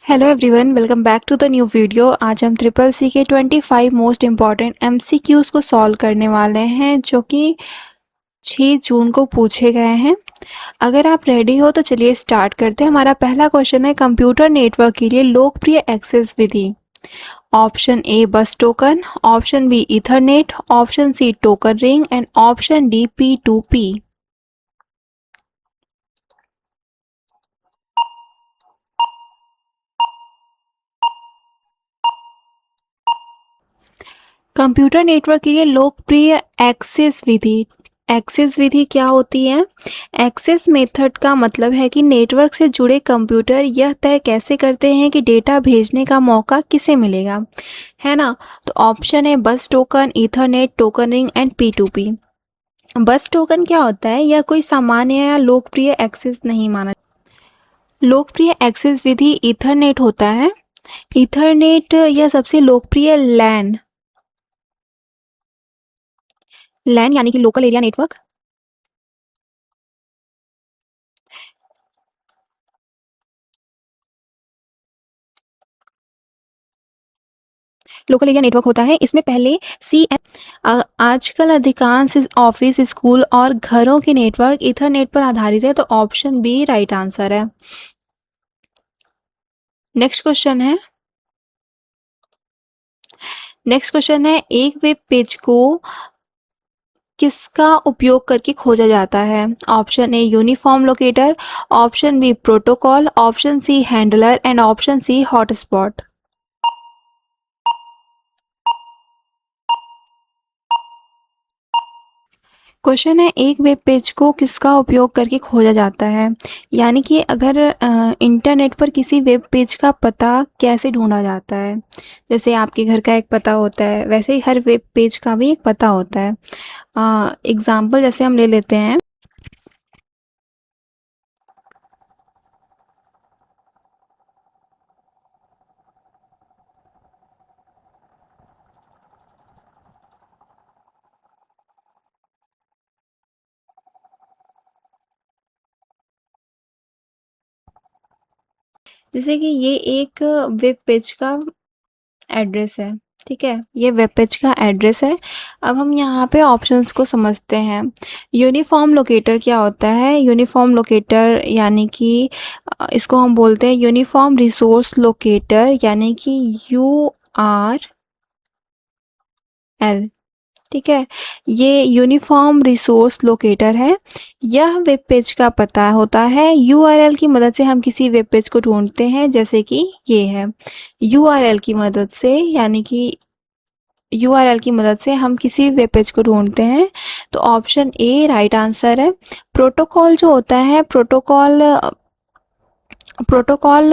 Hello everyone, welcome back to the new video. आज हम triple C के 25 most important MCQs को solve करने वाले हैं जो कि 6 जून को पूछे गए हैं। अगर आप रेडी हो तो चलिए स्टार्ट करते हैं। हमारा पहला क्वेश्चन है, कंप्यूटर नेटवर्क के लिए लोकप्रिय access Vidhi. Option A bus token, option B ethernet, option C token ring and option D P2P। Computer network के लिए लोकप्रिय एक्सेस विधि क्या होती है? एक्सेस मेथड का मतलब है कि नेटवर्क से जुड़े कंप्यूटर यह तय कैसे करते हैं कि डेटा भेजने का मौका किसे मिलेगा, है ना। तो ऑप्शन है बस token, Ethernet, token ring and P2P। बस टोकन क्या होता है? यह कोई सामान्य या लोकप्रिय एक्सेस नहीं माना। लोकप्रिय एक्सेस विधि ईथरनेट होता है। ईथरनेट यह सबसे लोकप्रिय लैन यानी कि local area network. Local area network होता है। इसमें पहले सी आजकल अधिकांश ऑफिस, स्कूल और घरों के नेटवर्क ईथरनेट पर आधारित है। तो ऑप्शन बी राइट आंसर है। नेक्स्ट क्वेश्चन है एक वेब पेज को किसका उपयोग करके खोजा जाता है? Option A uniform locator, option B protocol, option C handler and option C hotspot. Question है एक वेब पेज को किसका उपयोग करके खोजा जाता है, यानी कि अगर इंटरनेट पर किसी वेब पेज का पता कैसे ढूंढा जाता है। जैसे आपके घर का एक पता होता है, वैसे ही हर वेब पेज का भी एक पता होता है। एग्जाम्पल जैसे हम ले लेते हैं, जैसे कि ये एक वेब पेज का एड्रेस है। ठीक है, ये वेब पेज का एड्रेस है। अब हम यहाँ पे ऑप्शंस को समझते हैं। यूनिफॉर्म लोकेटर क्या होता है? यूनिफॉर्म लोकेटर यानी कि इसको हम बोलते हैं यूनिफॉर्म रिसोर्स लोकेटर, यानी कि URL। ठीक है, ये यूनिफॉर्म रिसोर्स लोकेटर है। यह वेब पेज का पता होता है। URL की मदद से हम किसी वेब पेज को ढूंढते हैं, जैसे कि ये है। URL की मदद से, यानी कि URL की मदद से हम किसी वेब पेज को ढूंढते हैं। तो ऑप्शन ए राइट आंसर है। प्रोटोकॉल जो होता है, प्रोटोकॉल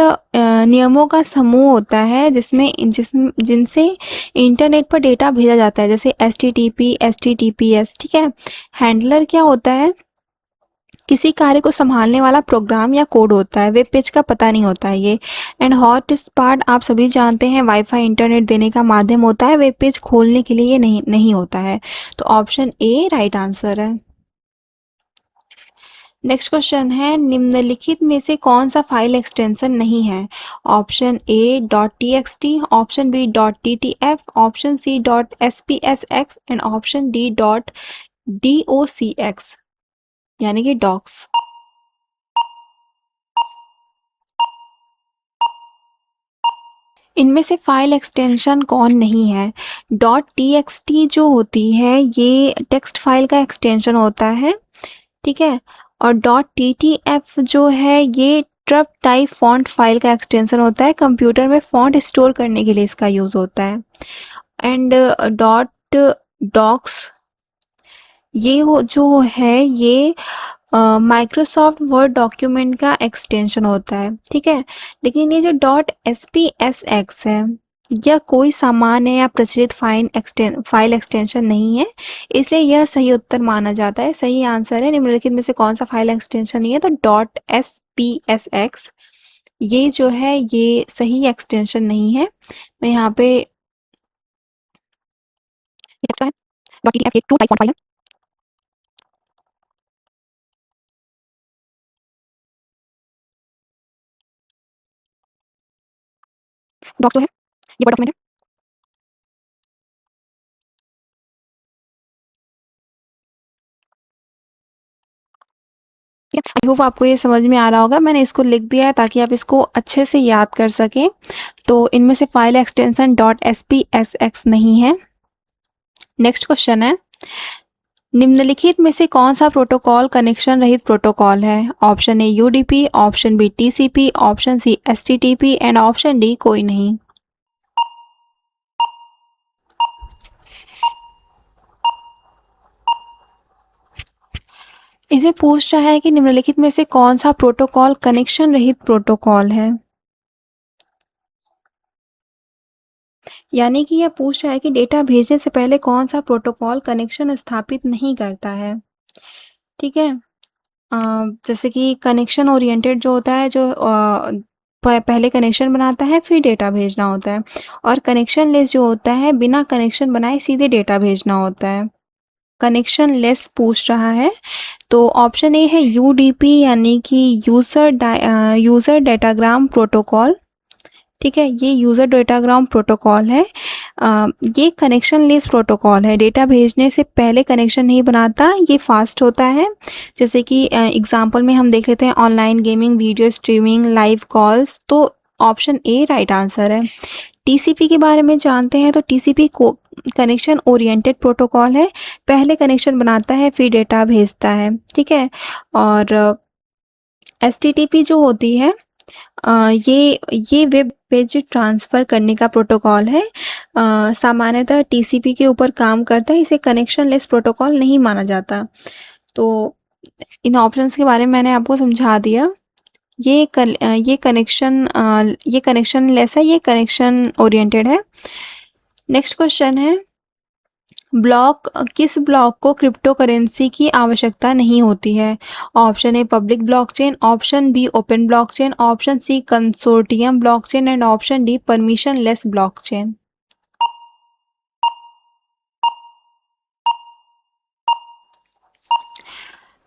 नियमों का समूह होता है जिनसे इंटरनेट पर डेटा भेजा जाता है, जैसे HTTP, HTTPS। ठीक है। हैंडलर क्या होता है? किसी कार्य को संभालने वाला प्रोग्राम या कोड होता है, वेब पेज का पता नहीं होता है ये। एंड हॉटस्पॉट आप सभी जानते हैं, वाईफाई इंटरनेट देने का माध्यम होता है, वेब पेज खोलने के लिए ये नहीं होता है। तो ऑप्शन ए राइट आंसर है। नेक्स्ट क्वेश्चन है, निम्नलिखित में से कौन सा फाइल एक्सटेंशन नहीं है? Option A .txt, option B .ttf, option C .spsx and option D .docx, यानी कि डॉक्स। इनमें से फाइल एक्सटेंशन कौन नहीं है? .txt जो होती है ये टेक्स्ट फाइल का एक्सटेंशन होता है। ठीक है। और .ttf जो है ये ट्रप टाइप फॉन्ट फाइल का एक्सटेंशन होता है, कंप्यूटर में फॉन्ट स्टोर करने के लिए इसका यूज़ होता है। एंड .docs जो है ये माइक्रोसॉफ्ट वर्ड डॉक्यूमेंट का एक्सटेंशन होता है। ठीक है। लेकिन ये जो .spsx है, यह कोई सामान्य या प्रचलित फाइल एक्सटेंशन नहीं है, इसलिए यह सही उत्तर माना जाता है। सही आंसर है। निम्नलिखित में से कौन सा फाइल एक्सटेंशन नहीं है? तो .spsx ये जो है ये सही एक्सटेंशन नहीं है। मैं यहाँ पे लिखता है .ttf ये ट्रू टाइप फॉन्ट फाइल है। डॉक्स जो है ये वर्ड डॉक्यूमेंट है। ठीक है, आई होप आपको ये समझ में आ रहा होगा। मैंने इसको लिख दिया है ताकि आप इसको अच्छे से याद कर सकें। तो इनमें से फाइल एक्सटेंशन .spsx नहीं है। नेक्स्ट क्वेश्चन है, निम्नलिखित में से कौन सा प्रोटोकॉल कनेक्शन रहित प्रोटोकॉल है? Option A UDP, option B TCP, option C HTTP and option D कोई नहीं। इसे पूछ रहा है कि निम्नलिखित में से कौन सा प्रोटोकॉल कनेक्शन रहित प्रोटोकॉल है, यानी कि यह पूछ रहा है कि डेटा भेजने से पहले कौन सा प्रोटोकॉल कनेक्शन स्थापित नहीं करता है। ठीक है, जैसे कि कनेक्शन ओरिएंटेड जो होता है, जो पहले कनेक्शन बनाता है फिर डेटा भेजना होता है, और कनेक्शन लेस जो होता है बिना कनेक्शन बनाए सीधे डेटा भेजना होता है। कनेक्शन लेस पूछ रहा है, तो ऑप्शन ए है यूडीपी यानी कि यूज़र डाटाग्राम प्रोटोकॉल। ठीक है, ये यूज़र डाटाग्राम प्रोटोकॉल है। ये कनेक्शन लेस प्रोटोकॉल है, डेटा भेजने से पहले कनेक्शन नहीं बनाता, ये फास्ट होता है। जैसे कि एग्जांपल में हम देख लेते हैं online gaming, video streaming, live calls, तो ऑप्शन ए राइट आंसर है। टीसीपी के बारे में जानते हैं, तो टीसीपी को कनेक्शन ओरिएंटेड प्रोटोकॉल है, पहले कनेक्शन बनाता है फिर डेटा भेजता है। ठीक है, और एचटीटीपी जो होती है ये वेब पेज ट्रांसफ़र करने का प्रोटोकॉल है। सामान्यतः टीसीपी के ऊपर काम करता है, इसे कनेक्शन लेस प्रोटोकॉल नहीं माना जाता। तो इन ऑप्शंस के बारे में मैंने आपको समझा दिया। ये कनेक्शन लेस है, ये कनेक्शन ओरिएंटेड है। नेक्स्ट क्वेश्चन है, किस ब्लॉक को क्रिप्टो करेंसी की आवश्यकता नहीं होती है? Option A public blockchain, option B open blockchain, option C consortium blockchain and option D permissionless blockchain.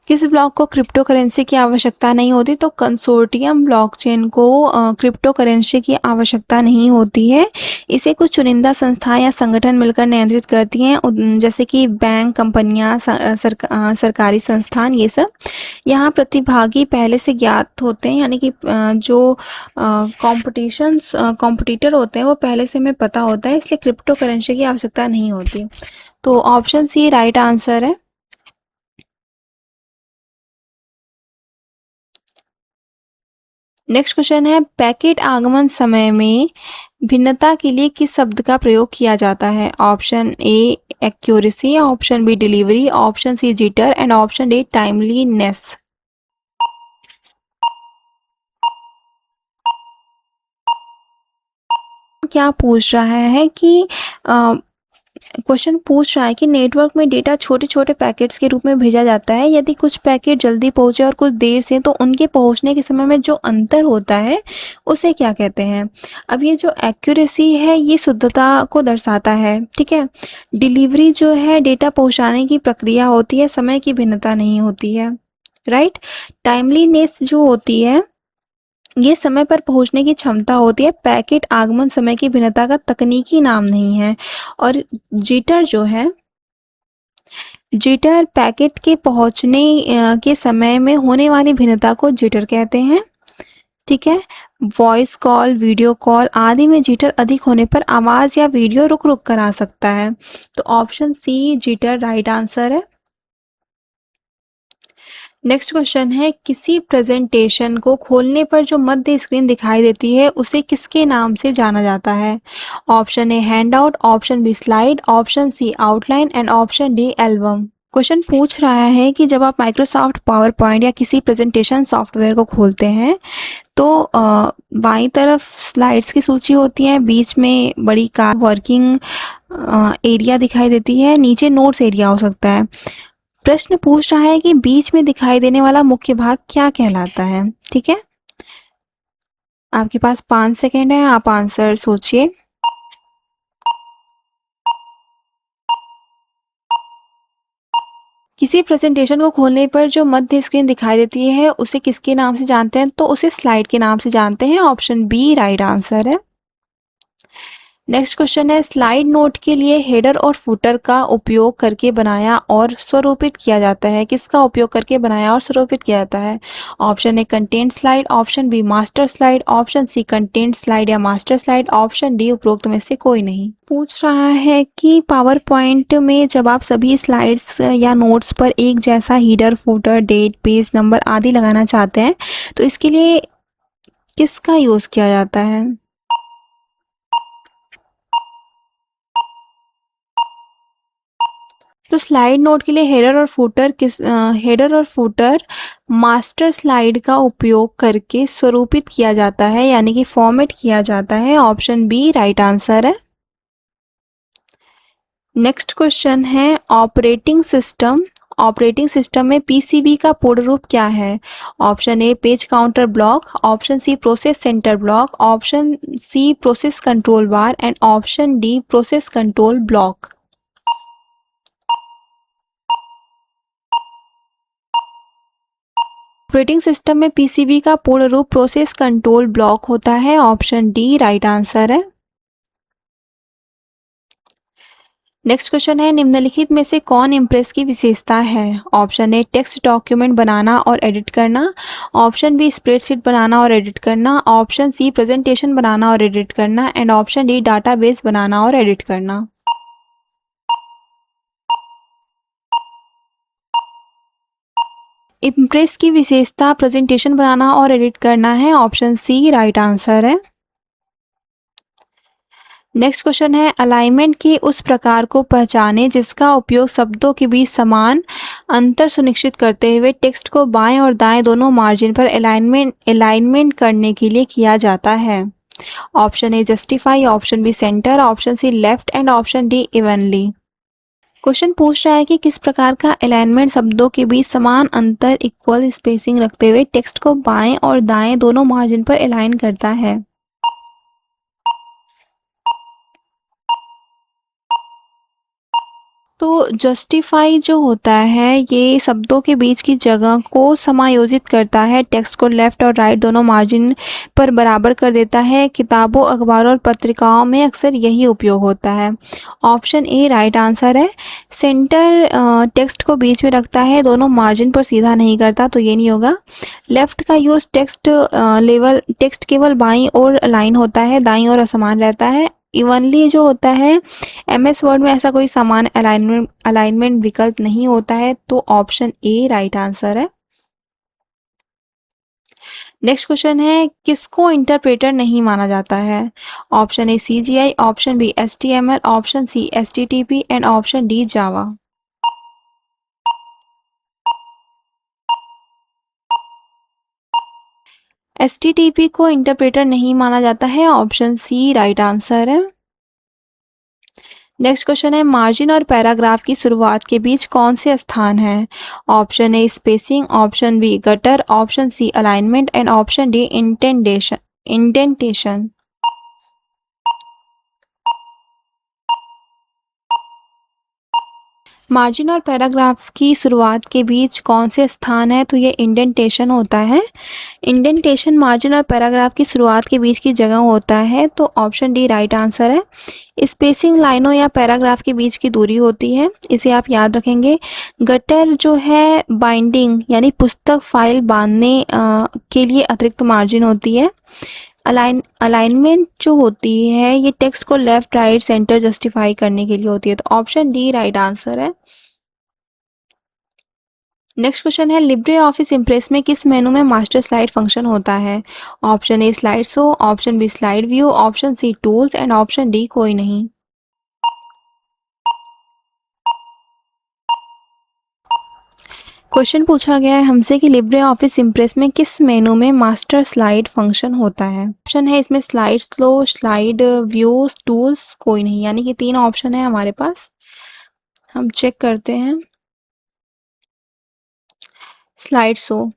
किस ब्लॉक को क्रिप्टो करेंसी की आवश्यकता नहीं होती? तो कंसोर्टियम ब्लॉकचेन को क्रिप्टो करेंसी की आवश्यकता नहीं होती है। इसे कुछ चुनिंदा संस्थाएं या संगठन मिलकर नियंत्रित करती हैं, जैसे कि बैंक, कंपनियां, सरकारी संस्थान, ये सब। यहाँ प्रतिभागी पहले से ज्ञात होते हैं, यानी कि जो कॉम्पिटिटर होते हैं वो पहले से हमें पता होता है, इसलिए क्रिप्टो करेंसी की आवश्यकता नहीं होती। तो ऑप्शन सी राइट आंसर है। नेक्स्ट क्वेश्चन है, पैकेट आगमन समय में भिन्नता के लिए किस शब्द का प्रयोग किया जाता है? Option A accuracy, option B delivery, option C jitter and option D timeliness. क्या पूछ रहा है कि क्वेश्चन पूछ रहा है कि नेटवर्क में डेटा छोटे छोटे पैकेट्स के रूप में भेजा जाता है, यदि कुछ पैकेट जल्दी पहुंचे और कुछ देर से, तो उनके पहुंचने के समय में जो अंतर होता है उसे क्या कहते हैं? अब ये जो एक्यूरेसी है ये शुद्धता को दर्शाता है। ठीक है, डिलीवरी जो है डेटा पहुंचाने की प्रक्रिया होती है, समय की भिन्नता नहीं होती है। राइट, टाइमलीनेस जो होती है ये समय पर पहुंचने की क्षमता होती है, पैकेट आगमन समय की भिन्नता का तकनीकी नाम नहीं है। और जिटर जो है, जिटर पैकेट के पहुंचने के समय में होने वाली भिन्नता को जिटर कहते हैं। ठीक है, वॉइस कॉल, वीडियो कॉल आदि में जिटर अधिक होने पर आवाज़ या वीडियो रुक रुक कर आ सकता है। तो option C jitter right answer है। नेक्स्ट क्वेश्चन है, किसी प्रेजेंटेशन को खोलने पर जो मध्य स्क्रीन दिखाई देती है उसे किसके नाम से जाना जाता है? Option A handout, option B slide, option C outline and option D album. Question पूछ रहा है कि जब आप माइक्रोसॉफ्ट पावर पॉइंट या किसी प्रेजेंटेशन सॉफ्टवेयर को खोलते हैं तो बाईं तरफ स्लाइड्स की सूची होती है, बीच में बड़ी कार वर्किंग एरिया दिखाई देती है, नीचे नोट्स एरिया हो सकता है। प्रश्न पूछ रहा है कि बीच में दिखाई देने वाला मुख्य भाग क्या कहलाता है? ठीक है, आपके पास 5 सेकेंड है, आप आंसर सोचिए। किसी प्रेजेंटेशन को खोलने पर जो मध्य स्क्रीन दिखाई देती है उसे किसके नाम से जानते हैं? तो उसे स्लाइड के नाम से जानते हैं। ऑप्शन बी राइट आंसर है। नेक्स्ट क्वेश्चन है स्लाइड नोट के लिए हेडर और फुटर का उपयोग करके बनाया और स्वरूपित किया जाता है। किसका उपयोग करके बनाया और स्वरूपित किया जाता है? Option A content slide, option B master slide, option C content slide या मास्टर स्लाइड, ऑप्शन डी उपरोक्त में से कोई नहीं। पूछ रहा है कि पावर पॉइंट में जब आप सभी स्लाइड्स या नोट्स पर एक जैसा header, footer, date, page number आदि लगाना चाहते हैं तो इसके लिए किसका यूज़ किया जाता है? तो स्लाइड नोट के लिए हेडर और फुटर मास्टर स्लाइड का उपयोग करके स्वरूपित किया जाता है, यानी कि फॉर्मेट किया जाता है। ऑप्शन बी राइट आंसर है। नेक्स्ट क्वेश्चन है ऑपरेटिंग सिस्टम में पीसीबी का पूर्ण रूप क्या है? Option A page counter block, option C process centre block, option C process control bar and option D process control block. Operating system में PCB का पूर्ण रूप प्रोसेस कंट्रोल ब्लॉक होता है। ऑप्शन डी राइट आंसर है। Next question है निम्नलिखित में से कौन इम्प्रेस की विशेषता है? ऑप्शन ए टेक्स्ट डॉक्यूमेंट बनाना और एडिट करना, ऑप्शन बी स्प्रेडशीट बनाना और एडिट करना, ऑप्शन सी प्रेजेंटेशन बनाना और एडिट करना एंड ऑप्शन डी डाटाबेस बनाना और एडिट करना। इम्प्रेस की विशेषता प्रेजेंटेशन बनाना और एडिट करना है। ऑप्शन सी राइट आंसर है। नेक्स्ट क्वेश्चन है अलाइनमेंट के उस प्रकार को पहचाने जिसका उपयोग शब्दों के बीच समान अंतर सुनिश्चित करते हुए टेक्स्ट को बाएं और दाएं दोनों मार्जिन पर अलाइनमेंट करने के लिए किया जाता है। Option A justify, option B centre, option C left and option D evenly. Question पूछ रहा है कि किस प्रकार का अलाइनमेंट शब्दों के बीच समान अंतर इक्वल स्पेसिंग रखते हुए टेक्स्ट को बाएं और दाएं दोनों मार्जिन पर अलाइन करता है। तो जस्टिफाई जो होता है ये शब्दों के बीच की जगह को समायोजित करता है, टेक्स्ट को लेफ्ट और राइट दोनों मार्जिन पर बराबर कर देता है। किताबों, अखबारों और पत्रिकाओं में अक्सर यही उपयोग होता है। ऑप्शन ए राइट आंसर है। सेंटर टेक्स्ट को बीच में रखता है, दोनों मार्जिन पर सीधा नहीं करता, तो ये नहीं होगा। लेफ्ट का यूज टेक्स्ट केवल बाईं ओर अलाइन होता है, दाईं ओर असमान रहता है। इवनली जो होता है एमएस वर्ड में ऐसा कोई समान अलाइनमेंट विकल्प नहीं होता है, तो ऑप्शन ए राइट आंसर है। नेक्स्ट क्वेश्चन है किसको इंटरप्रेटर नहीं माना जाता है? Option A CGI, option B HTML, option C HTTP and option D Java. HTTP को इंटरप्रेटर नहीं माना जाता है। ऑप्शन सी राइट आंसर है। नेक्स्ट क्वेश्चन है मार्जिन और पैराग्राफ की शुरुआत के बीच कौन से स्थान है? Option A spacing, option B gutter, option C alignment and option D indentation. Margin और पैराग्राफ की शुरुआत के बीच कौन से स्थान है? तो ये इंडेंटेशन होता है। इंडेंटेशन मार्जिन और पैराग्राफ की शुरुआत के बीच की जगह होता है, तो ऑप्शन डी राइट आंसर है। स्पेसिंग लाइनों या पैराग्राफ के बीच की दूरी होती है, इसे आप याद रखेंगे। गटर जो है बाइंडिंग यानी पुस्तक फाइल बांधने के लिए अतिरिक्त मार्जिन होती है। अलाइनमेंट जो होती है ये टेक्स्ट को लेफ्ट, राइट, सेंटर जस्टिफाई करने के लिए होती है, तो ऑप्शन डी राइट आंसर है। नेक्स्ट क्वेश्चन है लिब्रे ऑफिस इम्प्रेस में किस मेनू में मास्टर स्लाइड फंक्शन होता है? Option A slide show, option B slide view, option C tools and option D कोई नहीं। क्वेश्चन पूछा गया है हमसे कि लिब्रे ऑफिस इम्प्रेस में किस मेनू में मास्टर स्लाइड फंक्शन होता है? ऑप्शन है इसमें slide slow, slide view, tools कोई नहीं, यानी कि 3 ऑप्शन है हमारे पास। हम चेक करते हैं। स्लाइड शो,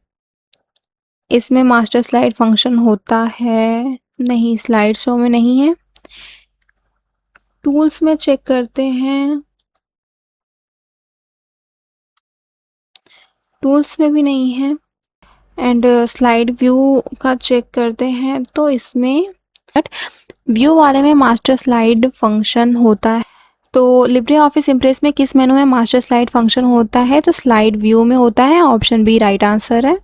इसमें मास्टर स्लाइड फंक्शन होता है? नहीं, स्लाइड शो में नहीं है। टूल्स में चेक करते हैं। टूल्स में भी नहीं है। एंड स्लाइड व्यू का चेक करते हैं, तो इसमें व्यू वाले में मास्टर स्लाइड फंक्शन होता है। तो लिब्रे ऑफिस इम्प्रेस में किस मेनू में मास्टर स्लाइड फंक्शन होता है? तो स्लाइड व्यू में होता है। ऑप्शन बी राइट आंसर है।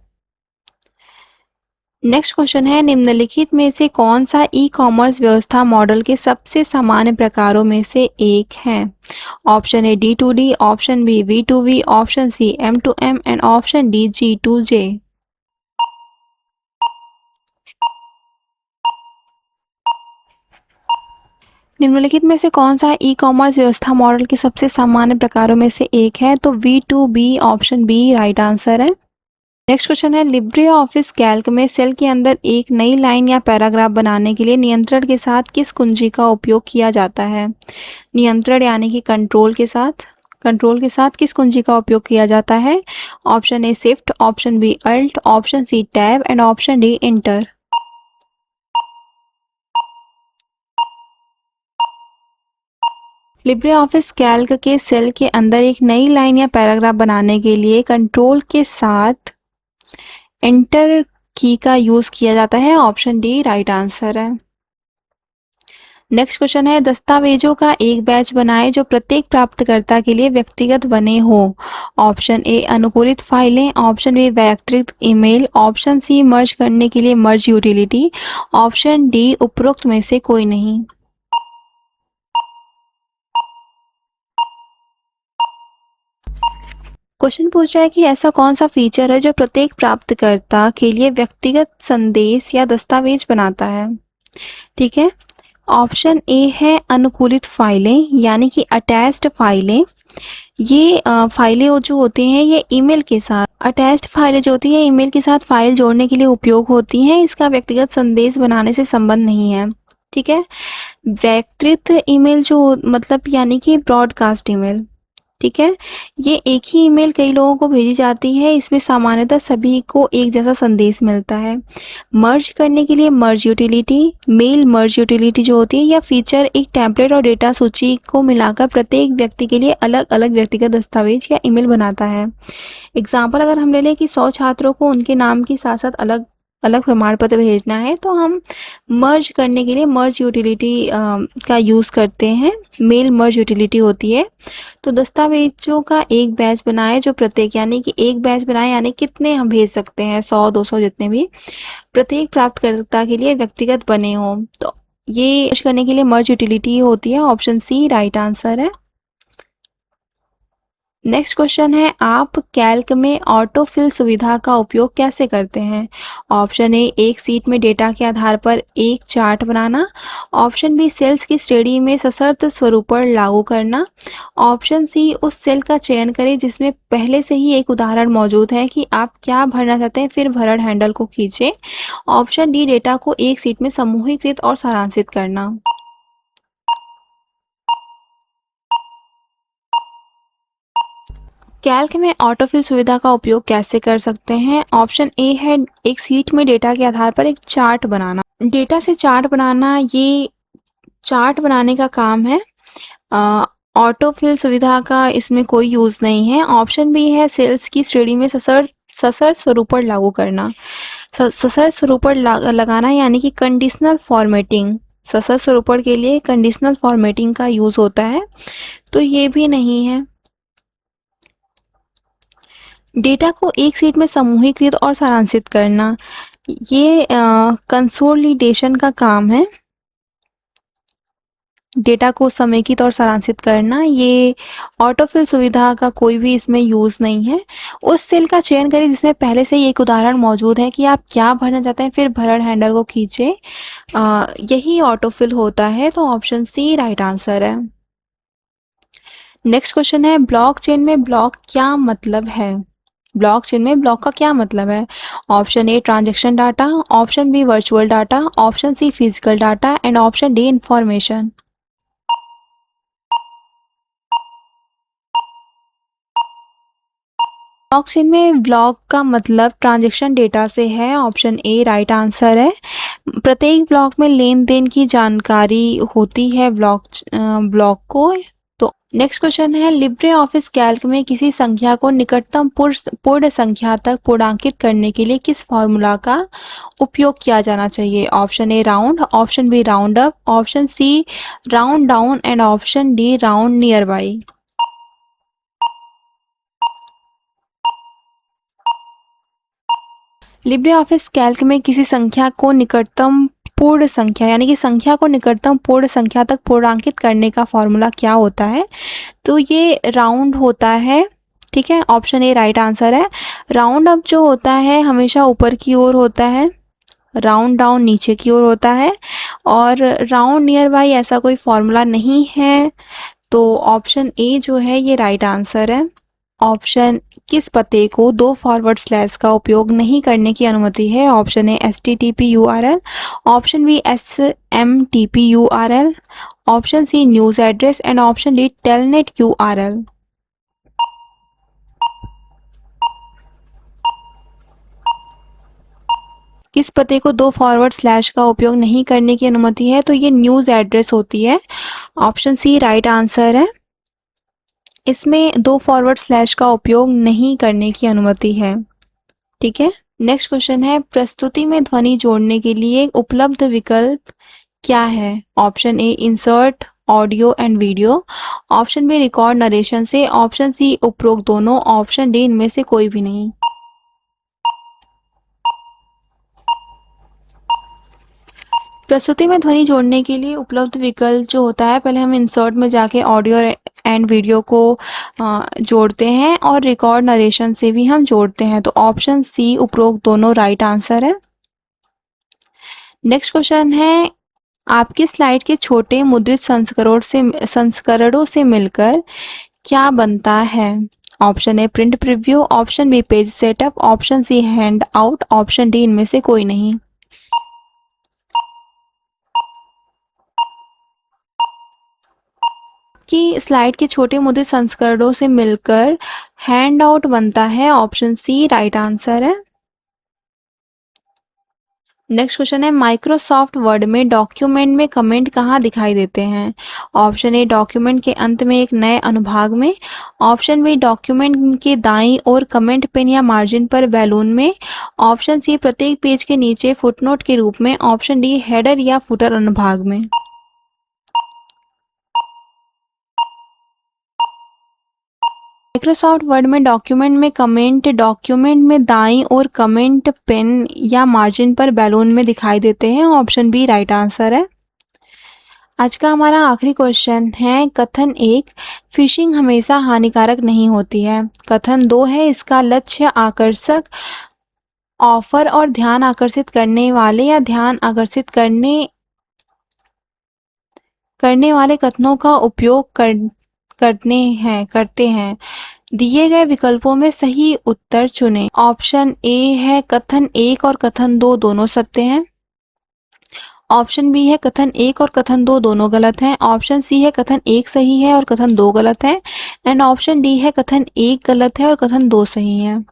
नेक्स्ट क्वेश्चन है, निम्नलिखित में से कौन सा ई कॉमर्स व्यवस्था मॉडल के सबसे सामान्य प्रकारों में से एक है? Option A D2D, option B V2V, option C M2M and option D G2J। निम्नलिखित में से कौन सा ई कॉमर्स व्यवस्था मॉडल के सबसे सामान्य प्रकारों में से एक है? तो V2B, option B right answer है। नेक्स्ट क्वेश्चन है, लिब्रे ऑफिस कैल्क में सेल के अंदर एक नई लाइन या पैराग्राफ बनाने के लिए नियंत्रण के साथ किस कुंजी का उपयोग किया जाता है? नियंत्रण यानी कि कंट्रोल के साथ किस कुंजी का उपयोग किया जाता है? Option A shift, option B alt, option C tab and option D enter. Libre office Calc के सेल के अंदर एक नई लाइन या पैराग्राफ बनाने के लिए कंट्रोल के साथ एंटर की का यूज किया जाता है। ऑप्शन डी राइट आंसर है। नेक्स्ट क्वेश्चन है, दस्तावेजों का एक बैच बनाएं जो प्रत्येक प्राप्तकर्ता के लिए व्यक्तिगत बने हो। ऑप्शन ए अनुकूलित फाइलें, ऑप्शन बी व्यक्तिगत ईमेल, ऑप्शन सी मर्ज करने के लिए मर्ज यूटिलिटी, ऑप्शन डी उपरोक्त में से कोई नहीं। क्वेश्चन पूछ रहा है कि ऐसा कौन सा फीचर है जो प्रत्येक प्राप्तकर्ता के लिए व्यक्तिगत संदेश या दस्तावेज बनाता है? ठीक है, ऑप्शन ए है अनुकूलित फाइलें यानी कि अटैच्ड फाइलें। ये फाइलें जो होती हैं ये ईमेल के साथ, अटैच्ड फाइलें जो होती हैं ईमेल के साथ फाइल जोड़ने के लिए उपयोग होती हैं। इसका व्यक्तिगत संदेश बनाने से संबंध नहीं है। ठीक है, व्यक्तिगत ईमेल जो मतलब यानी कि ब्रॉडकास्ट ईमेल। ठीक है, ये एक ही ईमेल कई लोगों को भेजी जाती है। इसमें सामान्यतः सभी को एक जैसा संदेश मिलता है। मर्ज करने के लिए मर्ज यूटिलिटी, मेल मर्ज यूटिलिटी जो होती है यह फीचर एक टेम्पलेट और डेटा सूची को मिलाकर प्रत्येक व्यक्ति के लिए अलग अलग व्यक्तिगत दस्तावेज या ईमेल बनाता है। एग्जाम्पल अगर हम ले लें कि 100 छात्रों को उनके नाम के साथ साथ अलग अलग प्रमाण पत्र भेजना है तो हम मर्ज करने के लिए मर्ज यूटिलिटी का यूज़ करते हैं। मेल मर्ज यूटिलिटी होती है। तो दस्तावेजों का एक बैच बनाए जो प्रत्येक यानी कि एक बैच बनाए यानी कितने हम भेज सकते हैं, 100 200 जितने भी, प्रत्येक प्राप्तकर्ता के लिए व्यक्तिगत बने हों। तो ये मर्ज करने के लिए मर्ज यूटिलिटी होती है। ऑप्शन सी राइट आंसर है। नेक्स्ट क्वेश्चन है, आप कैल्क में ऑटोफिल सुविधा का उपयोग कैसे करते हैं? ऑप्शन ए एक सीट में डेटा के आधार पर एक चार्ट बनाना, ऑप्शन बी सेल्स की श्रेणी में सशर्त स्वरूपण लागू करना, ऑप्शन सी उस सेल का चयन करें जिसमें पहले से ही एक उदाहरण मौजूद है कि आप क्या भरना चाहते हैं फिर भरण हैंडल को खींचें, ऑप्शन डी डेटा को एक सीट में समूहीकृत और सारांशित करना। कैल्क में ऑटोफिल सुविधा का उपयोग कैसे कर सकते हैं? ऑप्शन ए है एक सीट में डेटा के आधार पर एक चार्ट बनाना। डेटा से चार्ट बनाना, ये चार्ट बनाने का काम है। ऑटोफिल सुविधा का इसमें कोई यूज़ नहीं है। ऑप्शन बी है सेल्स की श्रेणी में सशर्त स्वरूपण लागू करना। सशर्त स्वरूपण लगाना यानी कि कंडीशनल फॉर्मेटिंग। सशर्त स्वरूपण के लिए कंडीशनल फॉर्मेटिंग का यूज़ होता है, तो ये भी नहीं है। डेटा को एक सीट में समूहीकृत और सारांशित करना, ये कंसोलिडेशन का काम है। डेटा को समेकित और सारांशित करना, ये ऑटोफिल सुविधा का कोई भी इसमें यूज़ नहीं है। उस सेल का चयन करें जिसमें पहले से ही एक उदाहरण मौजूद है कि आप क्या भरना चाहते हैं फिर भरण हैंडल को खींचे, यही ऑटोफिल होता है। तो ऑप्शन सी राइट आंसर है। नेक्स्ट क्वेश्चन है, ब्लॉकचेन में ब्लॉक क्या मतलब है? ब्लॉकचेन में ब्लॉक का क्या मतलब है? Option A transaction data, option B virtual data, option C physical data and option D information. Blockchain में ब्लॉक का मतलब ट्रांजैक्शन डेटा से है। ऑप्शन ए राइट आंसर है। प्रत्येक ब्लॉक में लेन देन की जानकारी होती है ब्लॉक को। तो नेक्स्ट क्वेश्चन है लिब्रे ऑफिस कैल्क में किसी संख्या को निकटतम पूर्ण संख्या तक पूर्णांकित करने के लिए किस फॉर्मूला का उपयोग किया जाना चाहिए? Option A round, option B round up, option C round down and option D round near by. Libre office Calc में किसी संख्या को निकटतम पूर्ण संख्या यानी कि संख्या को निकटतम पूर्ण संख्या तक पूर्णांकित करने का फॉर्मूला क्या होता है? तो ये राउंड होता है, ठीक है। ऑप्शन ए राइट आंसर है। राउंड अप जो होता है हमेशा ऊपर की ओर होता है, राउंड डाउन नीचे की ओर होता है, और राउंड नियर बाई ऐसा कोई फॉर्मूला नहीं है। तो ऑप्शन ए जो है ये राइट आंसर है। ऑप्शन किस पते को 2 फॉरवर्ड स्लैश का उपयोग नहीं करने की अनुमति है? Option A HTTP URL, option B SMTP URL, option C news address and option D telnet URL। किस पते को 2 फॉरवर्ड स्लैश का उपयोग नहीं करने की अनुमति है? तो ये न्यूज़ एड्रेस होती है। ऑप्शन सी राइट आंसर है। इसमें 2 फॉरवर्ड स्लैश का उपयोग नहीं करने की अनुमति है, ठीक है। नेक्स्ट क्वेश्चन है प्रस्तुति में ध्वनि जोड़ने के लिए उपलब्ध विकल्प क्या है? Option A insert audio and video, option B record narration से, ऑप्शन सी उपरोक्त दोनों, ऑप्शन डी इनमें से कोई भी नहीं। प्रस्तुति में ध्वनि जोड़ने के लिए उपलब्ध विकल्प जो होता है, पहले हम इंसर्ट में जाके ऑडियो एंड वीडियो को जोड़ते हैं और रिकॉर्ड नरेशन से भी हम जोड़ते हैं। तो ऑप्शन सी उपरोक्त दोनों राइट आंसर है। नेक्स्ट क्वेश्चन है आपकी स्लाइड के छोटे मुद्रित संस्करणों से मिलकर क्या बनता है? Option A print preview, option B page setup, option C hand out, option D इनमें से कोई नहीं। कि स्लाइड के छोटे मुद्रित संस्करणों से मिलकर हैंड आउट बनता है, ऑप्शन सी राइट आंसर है। नेक्स्ट क्वेश्चन है माइक्रोसॉफ्ट वर्ड में डॉक्यूमेंट में कमेंट कहाँ दिखाई देते हैं? ऑप्शन ए डॉक्यूमेंट के अंत में एक नए अनुभाग में, ऑप्शन बी डॉक्यूमेंट के दाईं ओर कमेंट पिन या मार्जिन पर बैलून में, ऑप्शन सी प्रत्येक पेज के नीचे फुटनोट के रूप में, ऑप्शन डी हेडर या फुटर अनुभाग में। माइक्रोसॉफ्ट वर्ड में डॉक्यूमेंट में दाईं ओर कमेंट पिन या मार्जिन पर बैलून में दिखाई देते हैं, ऑप्शन बी राइट आंसर है। आज का हमारा आखिरी क्वेश्चन है कथन 1 फिशिंग हमेशा हानिकारक नहीं होती है। कथन 2 है इसका लक्ष्य आकर्षक ऑफर और ध्यान आकर्षित करने वाले या ध्यान आकर्षित करने वाले कथनों का उपयोग करते हैं। दिए गए विकल्पों में सही उत्तर चुनें। ऑप्शन ए है कथन 1 और कथन 2 दोनों सत्य हैं, ऑप्शन बी है कथन 1 और कथन 2 दोनों गलत हैं, ऑप्शन सी है कथन 1 सही है और कथन 2 गलत है, एंड ऑप्शन डी है कथन 1 गलत है और कथन 2 सही है।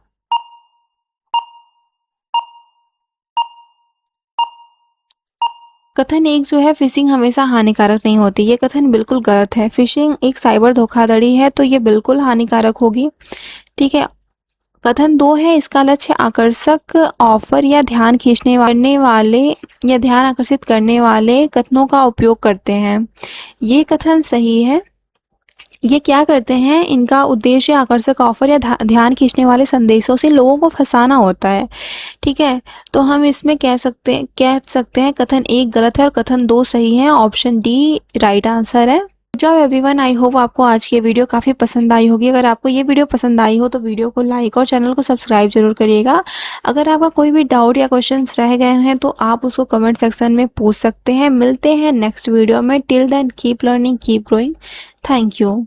कथन 1 जो है फिशिंग हमेशा हानिकारक नहीं होती, ये कथन बिल्कुल गलत है। फिशिंग एक साइबर धोखाधड़ी है तो ये बिल्कुल हानिकारक होगी, ठीक है। कथन 2 है इसका लक्ष्य आकर्षक ऑफर या ध्यान खींचने वाले या ध्यान आकर्षित करने वाले कथनों का उपयोग करते हैं, ये कथन सही है। ये क्या करते हैं, इनका उद्देश्य आकर्षक ऑफर या ध्यान खींचने वाले संदेशों से लोगों को फंसाना होता है, ठीक है। तो हम इसमें कह सकते हैं कथन 1 गलत है और कथन 2 सही है, ऑप्शन डी राइट आंसर है। जॉब एवरीवन, आई होप आपको आज की वीडियो काफ़ी पसंद आई होगी। अगर आपको ये वीडियो पसंद आई हो तो वीडियो को लाइक और चैनल को सब्सक्राइब जरूर करिएगा। अगर आपका कोई भी डाउट या क्वेश्चंस रह गए हैं तो आप उसको कमेंट सेक्शन में पूछ सकते हैं। मिलते हैं नेक्स्ट वीडियो में। Till then keep learning, keep growing. Thank you.